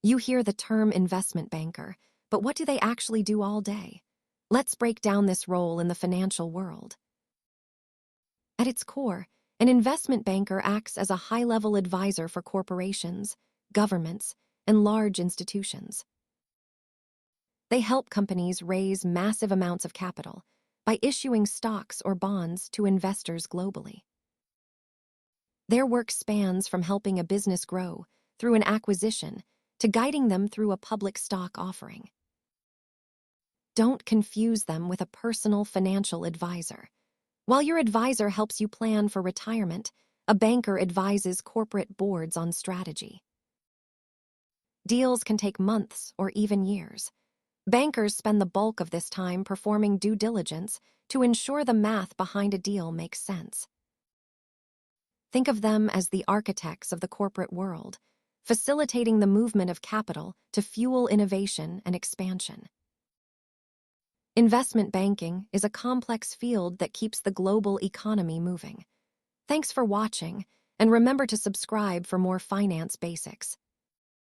You hear the term investment banker, but what do they actually do all day? Let's break down this role in the financial world. At its core, an investment banker acts as a high-level advisor for corporations, governments, and large institutions. They help companies raise massive amounts of capital by issuing stocks or bonds to investors globally. Their work spans from helping a business grow through an acquisition to guiding them through a public stock offering. Don't confuse them with a personal financial advisor. While your advisor helps you plan for retirement, a banker advises corporate boards on strategy. Deals can take months or even years. Bankers spend the bulk of this time performing due diligence to ensure the math behind a deal makes sense. Think of them as the architects of the corporate world, facilitating the movement of capital to fuel innovation and expansion. Investment banking is a complex field that keeps the global economy moving. Thanks for watching, and remember to subscribe for more finance basics.